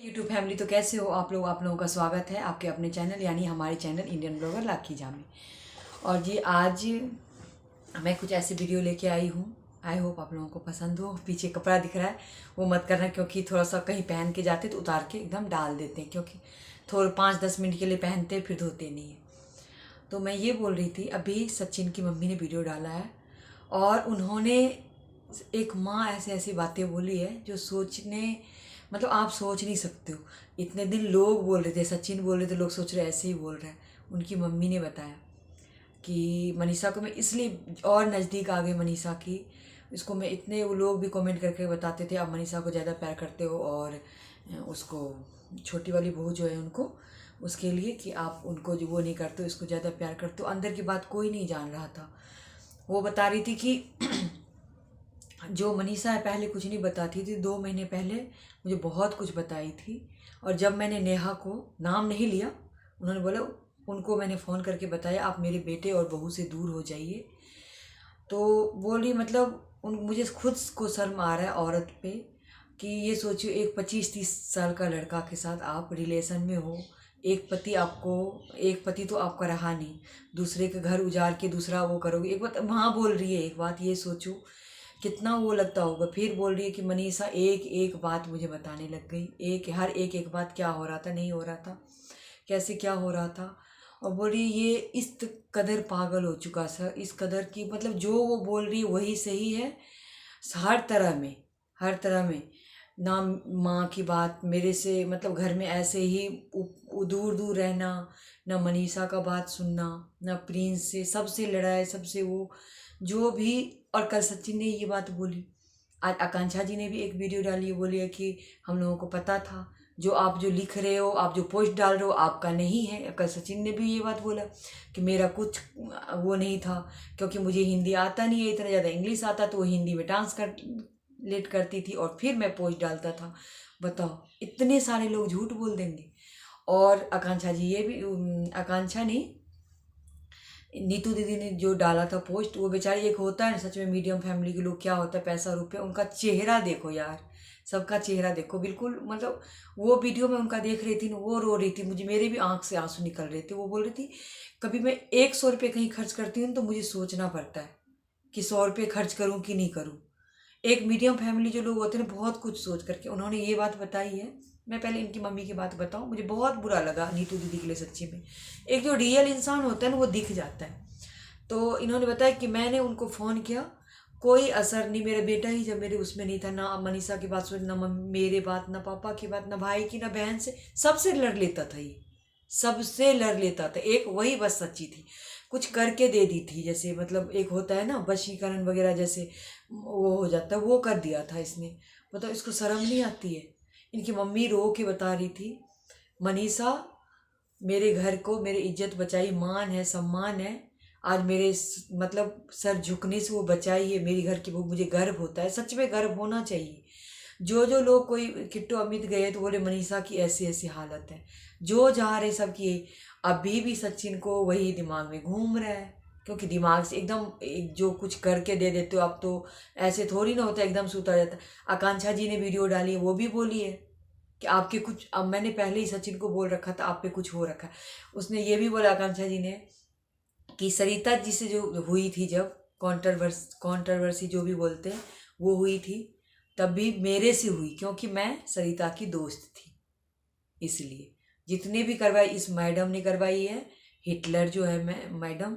YouTube family, तो कैसे हो आप लोग। आप लोगों का स्वागत है आपके अपने चैनल यानी हमारे चैनल इंडियन ब्लॉगर लाखी जा में। और जी आज मैं कुछ ऐसी वीडियो लेके आई हूँ। आई होप आप लोगों को पसंद हो। पीछे कपड़ा दिख रहा है वो मत करना, क्योंकि थोड़ा सा कहीं पहन के जाते तो उतार के एकदम डाल देते हैं, क्योंकि थोड़ा 5-10 मिनट के लिए पहनते फिर धोते नहीं है। तो मैं ये बोल रही थी, अभी सचिन की मम्मी ने वीडियो डाला है और उन्होंने एक माँ ऐसे ऐसी बातें बोली है जो सोचने मतलब आप सोच नहीं सकते हो। इतने दिन लोग बोल रहे थे, सचिन बोल रहे थे, लोग सोच रहे ऐसे ही बोल रहे हैं। उनकी मम्मी ने बताया कि मनीषा को मैं इसलिए और नज़दीक आ गई मनीषा की, इसको मैं इतने वो लोग भी कमेंट करके बताते थे आप मनीषा को ज़्यादा प्यार करते हो और उसको छोटी वाली बहू जो है उनको उसके लिए कि आप उनको जो वो नहीं करते हो, इसको ज़्यादा प्यार करते हो। अंदर की बात कोई नहीं जान रहा था। वो बता रही थी कि जो मनीषा है पहले कुछ नहीं बताती थी, 2 महीने पहले मुझे बहुत कुछ बताई थी। और जब मैंने नेहा को नाम नहीं लिया, उन्होंने बोला, उनको मैंने फ़ोन करके बताया आप मेरे बेटे और बहू से दूर हो जाइए। तो बोली मतलब उन मुझे खुद को शर्म आ रहा है औरत पे कि ये सोचियो एक 25-30 साल का लड़का के साथ आप रिलेशन में हो। एक पति तो आपका रहा नहीं, दूसरे के घर उजाड़ के दूसरा वो करोगे। एक बात वहाँ बोल रही है, एक बात ये सोचो कितना वो लगता होगा। फिर बोल रही है कि मनीषा एक एक बात मुझे बताने लग गई, हर एक बात क्या हो रहा था, नहीं हो रहा था, कैसे क्या हो रहा था। और बोल रही ये इस कदर पागल हो चुका सर, इस कदर की मतलब जो वो बोल रही है वही सही है। हर तरह में ना माँ की बात मेरे से मतलब घर में ऐसे ही दूर दूर रहना, ना मनीषा का बात सुनना, ना प्रिंस से, सबसे लड़ाई, सबसे वो जो भी। और कल सचिन ने ये बात बोली, आज आकांक्षा जी ने भी एक वीडियो डाली है, बोली है कि हम लोगों को पता था जो आप जो लिख रहे हो, आप जो पोस्ट डाल रहे हो आपका नहीं है। कल सचिन ने भी ये बात बोला कि मेरा कुछ वो नहीं था, क्योंकि मुझे हिंदी आता नहीं है इतना ज़्यादा, इंग्लिश आता तो वो हिंदी में डांस कर लेट करती थी और फिर मैं पोस्ट डालता था। बताओ इतने सारे लोग झूठ बोल देंगे। और आकांक्षा जी ये भी आकांक्षा नहीं, नीतू दीदी ने जो डाला था पोस्ट, वो बेचारी, एक होता है ना सच में मीडियम फैमिली के लोग, क्या होता है पैसा रुपये, उनका चेहरा देखो यार, सबका चेहरा देखो बिल्कुल मतलब। वो वीडियो में उनका देख रही थी ना, वो रो रही थी, मुझे मेरे भी आंख से आंसू निकल रहे थे। वो बोल रही थी कभी मैं 100 रुपये कहीं खर्च करती हूँ तो मुझे सोचना पड़ता है कि 100 रुपये खर्च करूँ कि नहीं करूँ। एक मीडियम फैमिली जो लोग होते हैं ना, बहुत कुछ सोच करके उन्होंने ये बात बताई है। मैं पहले इनकी मम्मी की बात बताऊं, मुझे बहुत बुरा लगा नीतू दीदी के लिए सच्ची में। एक जो रियल इंसान होता है ना वो दिख जाता है। तो इन्होंने बताया कि मैंने उनको फ़ोन किया, कोई असर नहीं। मेरा बेटा ही जब मेरे उसमें नहीं था, ना मनीषा की बात सुन, ना मेरे बात, ना पापा की बात, ना भाई की, ना बहन से, सबसे लड़ लेता था ये, सबसे लड़ लेता था। एक वही बस सच्ची थी, कुछ करके दे दी थी, जैसे मतलब एक होता है ना वशीकरण वगैरह, जैसे वो हो जाता है, वो कर दिया था इसने। मतलब इसको शर्म नहीं आती है। इनकी मम्मी रो के बता रही थी, मनीषा मेरे घर को, मेरी इज्जत बचाई, मान है, सम्मान है, आज मेरे मतलब सर झुकने से वो बचाई है मेरी घर की, वो मुझे गर्व होता है। सच में गर्व होना चाहिए। जो जो लोग, कोई किट्टू अमित गए तो बोले मनीषा की ऐसी ऐसी हालत है, जो जा रहे सब की। अभी भी सचिन को वही दिमाग में घूम रहा है, क्योंकि दिमाग से एकदम जो कुछ करके दे देते हो आप, तो ऐसे थोड़ी ना होता है एकदम से उतर जाता है। आकांक्षा जी ने वीडियो डाली है, वो भी बोली है कि आपके कुछ, अब मैंने पहले ही सचिन को बोल रखा था आप पे कुछ हो रखा है। उसने ये भी बोला आकांक्षा जी ने कि सरिता जी से जो हुई थी, जब कॉन्ट्रोवर्सी जो भी बोलते हैं वो हुई थी, तब भी मेरे से हुई, क्योंकि मैं सरिता की दोस्त थी। इसलिए जितने भी करवाई इस मैडम ने करवाई है। हिटलर जो है मैडम,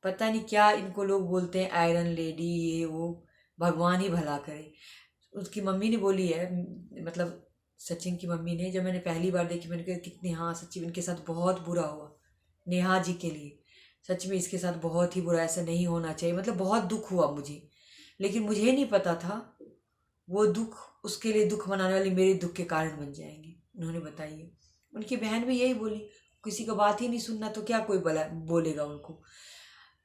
पता नहीं क्या इनको लोग बोलते हैं, आयरन लेडी, ये वो, भगवान ही भला करे। उसकी मम्मी ने बोली है, मतलब सचिन की मम्मी ने, जब मैंने पहली बार देखी मैंने कहा कितनी, हाँ सचिन इनके साथ बहुत बुरा हुआ नेहा जी के लिए। सच में इसके साथ बहुत ही बुरा, ऐसा नहीं होना चाहिए, मतलब बहुत दुख हुआ मुझे। लेकिन मुझे नहीं पता था वो दुख उसके लिए दुख मनाने वाली मेरे दुख के कारण बन जाएंगे। उन्होंने बताई है। उनकी बहन भी यही बोली, किसी का बात ही नहीं सुनना तो क्या कोई बोलेगा उनको।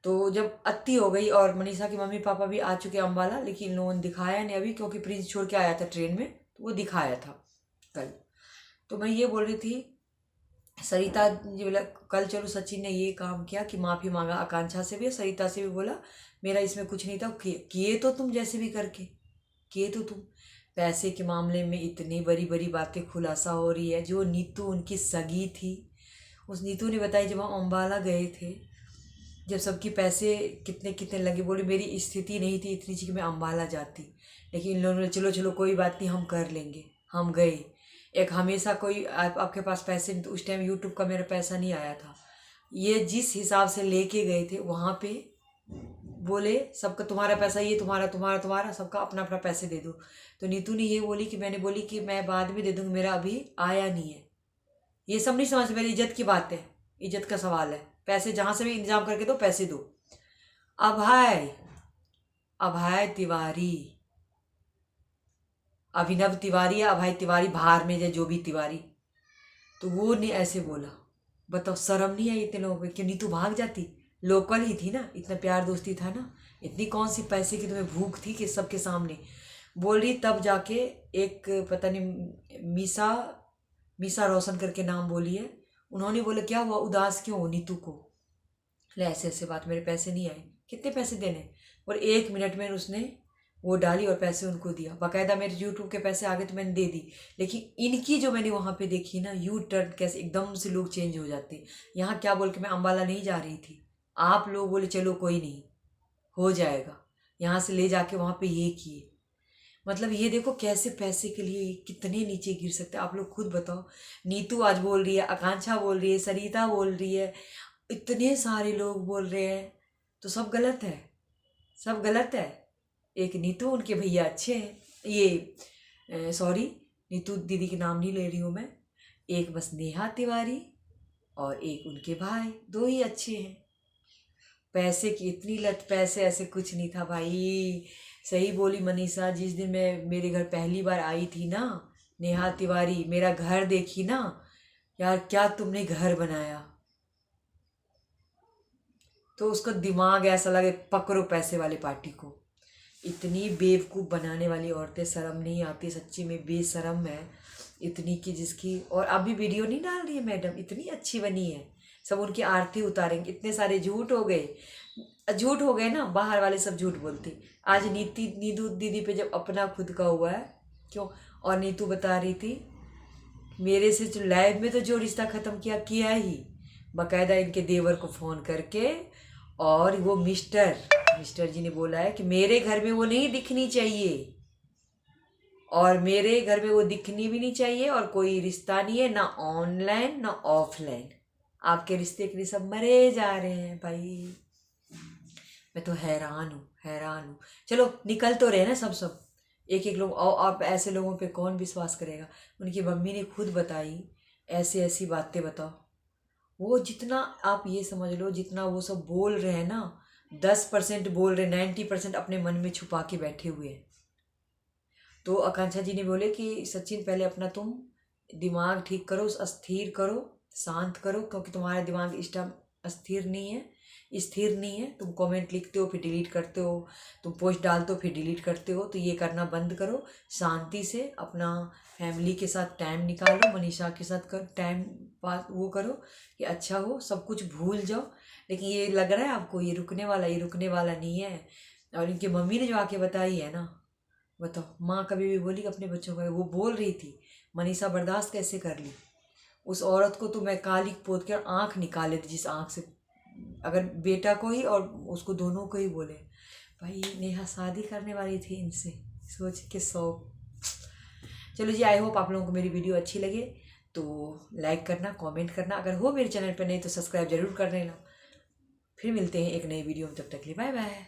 तो जब अत्ती हो गई, और मनीषा के मम्मी पापा भी आ चुके अम्बाला, लेकिन इन लोगों ने दिखाया नहीं अभी, क्योंकि प्रिंस छोड़ के आया था ट्रेन में, तो वो दिखाया था कल। तो मैं ये बोल रही थी, सरिता जी बोला कल चलो सचिन ने ये काम किया कि माफ़ी मांगा आकांक्षा से भी, सरिता से भी, बोला मेरा इसमें कुछ नहीं था, किए तो तुम जैसे भी करके, किए तो तुम। पैसे के मामले में इतनी बड़ी बड़ी बातें खुलासा हो रही है। जो नीतू उनकी सगी थी, उस नीतू ने बताई जब हम अम्बाला गए थे, जब सबके पैसे कितने कितने लगे, बोली मेरी स्थिति नहीं थी इतनी सी कि मैं अम्बाला जाती, लेकिन इन लोगों ने चलो चलो कोई बात नहीं हम कर लेंगे। हम गए। एक हमेशा कोई आपके पास पैसे नहीं, तो उस टाइम यूट्यूब का मेरा पैसा नहीं आया था। ये जिस हिसाब से लेके गए थे वहाँ पे बोले सबका तुम्हारा पैसा, ये तुम्हारा तुम्हारा तुम्हारा, सबका अपना अपना पैसे दे दो। तो नीतू ने ये बोली कि मैंने बोली कि मैं बाद में दे दूँगी, मेरा अभी आया नहीं है। ये सब नहीं समझ, मेरी इज्जत की बात है, इज्जत का सवाल है। पैसे जहाँ से भी इंतजाम करके दो, पैसे दो। अभय अभय तिवारी, अभिनव तिवारी या अभय तिवारी, बाहर में जो भी तिवारी, तो वो ने ऐसे बोला। बताओ शर्म नहीं आई इतने लोगों को? क्यों नीतू भाग जाती? लोकल ही थी ना, इतना प्यार दोस्ती था ना, इतनी कौन सी पैसे की तुम्हें भूख थी कि सबके सामने बोल रही? तब जाके एक पता नहीं मीसा मीसा रोशन करके नाम बोली है, उन्होंने बोला क्या हुआ, उदास क्यों हो नीतू को? ले ऐसे ऐसे बात, मेरे पैसे नहीं आए। कितने पैसे देने? और 1 मिनट में उसने वो डाली और पैसे उनको दिया। बाकायदा मेरे यूट्यूब के पैसे आ गए तो मैंने दे दी। लेकिन इनकी जो मैंने वहाँ पे देखी ना, यू टर्न कैसे एकदम से लोग चेंज हो जाते। यहाँ क्या बोल के मैं अम्बाला नहीं जा रही थी, आप लोग बोले चलो कोई नहीं हो जाएगा, यहाँ से ले जाके वहाँ पे ये किए। मतलब ये देखो कैसे पैसे के लिए कितने नीचे गिर सकते हैं, आप लोग खुद बताओ। नीतू आज बोल रही है, आकांक्षा बोल रही है, सरिता बोल रही है, इतने सारे लोग बोल रहे हैं, तो सब गलत है, सब गलत है। एक नीतू, उनके भैया अच्छे हैं, ये सॉरी नीतू दीदी के नाम नहीं ले रही हूँ मैं, एक बस नेहा तिवारी और एक उनके भाई, दो ही अच्छे हैं। पैसे की इतनी लत, पैसे ऐसे कुछ नहीं था भाई। सही बोली मनीषा, जिस दिन मैं मेरे घर पहली बार आई थी ना नेहा तिवारी, मेरा घर देखी ना यार, क्या तुमने घर बनाया, तो उसको दिमाग ऐसा लगे पकड़ो पैसे वाले पार्टी को। इतनी बेवकूफ़ बनाने वाली औरतें, शर्म नहीं आती सच्ची में, बेशरम है इतनी की जिसकी। और अभी वीडियो नहीं डाल रही है मैडम, इतनी अच्छी बनी है, सब उनकी आरती उतारेंगे। इतने सारे झूठ हो गए, झूठ हो गए ना, बाहर वाले सब झूठ बोलते। आज नीतू दीदी पे जब अपना खुद का हुआ है, क्यों? और नीतू बता रही थी मेरे से जो लाइव में तो जो रिश्ता ख़त्म किया ही, बाकायदा इनके देवर को फ़ोन करके, और वो मिस्टर जी ने बोला है कि मेरे घर में वो नहीं दिखनी चाहिए, और मेरे घर में वो दिखनी भी नहीं चाहिए, और कोई रिश्ता नहीं है ना ऑनलाइन ना ऑफलाइन। आपके रिश्ते के लिए सब मरे जा रहे हैं भाई। मैं तो हैरान हूँ, हैरान हूँ। चलो निकल तो रहे ना सब एक एक लोग, और आप ऐसे लोगों पे कौन विश्वास करेगा? उनकी मम्मी ने खुद बताई ऐसी ऐसी बातें। बताओ, वो जितना आप ये समझ लो, जितना वो सब बोल रहे हैं ना, 10% बोल रहे, 90% अपने मन में छुपा के बैठे हुए हैं। तो आकांक्षा जी ने बोले कि सचिन पहले अपना तुम दिमाग ठीक करो, अस्थिर करो, शांत करो, क्योंकि तुम्हारा दिमाग इस टाइम अस्थिर नहीं है, स्थिर नहीं है। तुम कमेंट लिखते हो फिर डिलीट करते हो, तुम पोस्ट डालते हो फिर डिलीट करते हो, तो ये करना बंद करो। शांति से अपना फैमिली के साथ टाइम निकालो, मनीषा के साथ कर टाइम पास वो करो कि अच्छा हो, सब कुछ भूल जाओ। लेकिन ये लग रहा है आपको ये रुकने वाला नहीं है। और इनकी मम्मी ने जो आके बताई है ना, बताओ, माँ कभी भी बोली अपने बच्चों का, वो बोल रही थी मनीषा बर्दाश्त कैसे कर ली उस औरत को, तो मैं काली पोत कर आँख निकाले थी, जिस आँख से, अगर बेटा को ही और उसको दोनों को ही बोले। भाई नेहा शादी करने वाली थी इनसे, सोच के शौक। चलो जी, आई होप आप लोगों को मेरी वीडियो अच्छी लगे, तो लाइक करना, कमेंट करना, अगर हो मेरे चैनल पर नहीं तो सब्सक्राइब जरूर कर लेना। फिर मिलते हैं एक नई वीडियो में, तब तक के लिए बाय बाय।